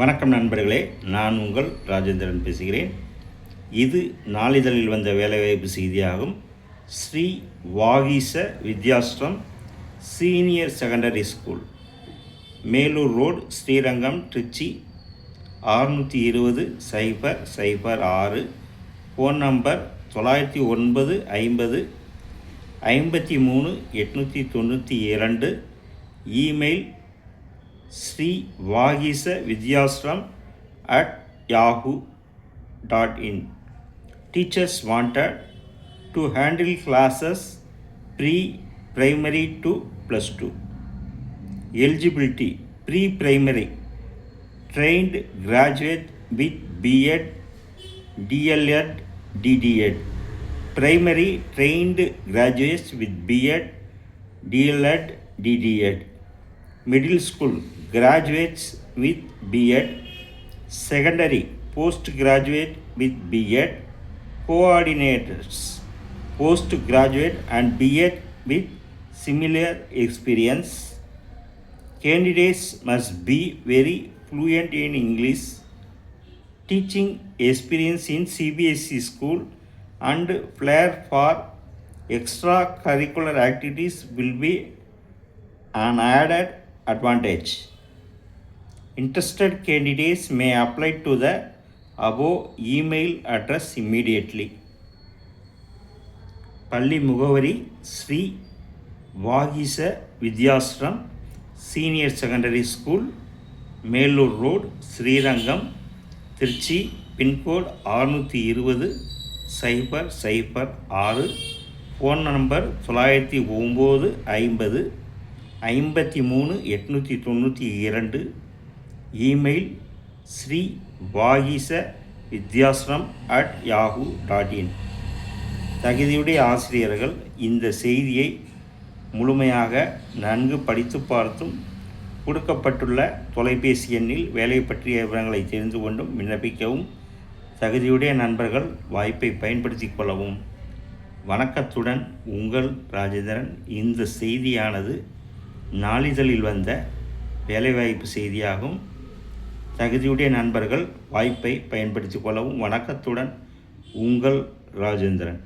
வணக்கம் நண்பர்களே, நான் உங்கள் ராஜேந்திரன் பேசுகிறேன். இது நாளிதழில் வந்த வேலைவாய்ப்பு செய்தியாகும். Shri Vagisa Vidyasram senior secondary school, Melur road, Srirangam, Trichy 620-006. Phone number 909 50 53 892. Email srivagisavidyasram@yahoo.in. Teachers wanted to handle classes pre-primary to +2. Eligibility: pre-primary trained graduate with B.Ed, D.L.Ed, D.D.Ed. Primary trained graduates with B.Ed, D.L.Ed, D.D.Ed. Middle school graduates with B.Ed. Secondary postgraduate with B.Ed. Coordinators postgraduate and B.Ed with similar experience. Candidates must be very fluent in English. Teaching experience in CBSE school and flair for extracurricular activities will be an added advantage. Interested candidates may apply to the above email address immediately. பள்ளி முகவரி: Shri Vagisa Vidyasram senior secondary school, Melur road, Srirangam, Trichy. Pincode 620-006. Phone number 909 50 53 892. Email srivagisavidyasram@yahoo.in. தகுதியுடைய ஆசிரியர்கள் இந்த செய்தியை முழுமையாக நன்கு படித்து பார்த்தும் கொடுக்கப்பட்டுள்ள தொலைபேசி எண்ணில் வேலை பற்றிய விவரங்களை தெரிந்து கொண்டும் விண்ணப்பிக்கவும். தகுதியுடைய நண்பர்கள் வாய்ப்பை பயன்படுத்தி கொள்ளவும். வணக்கத்துடன் உங்கள் ராஜேந்திரன். இந்த செய்தியானது நாளிதழில் வந்த வேலைவாய்ப்பு செய்தியாகும். தகுதியுடைய நண்பர்கள் வாய்ப்பை பயன்படுத்தி கொள்ளவும். வணக்கத்துடன் உங்கள் ராஜேந்திரன்.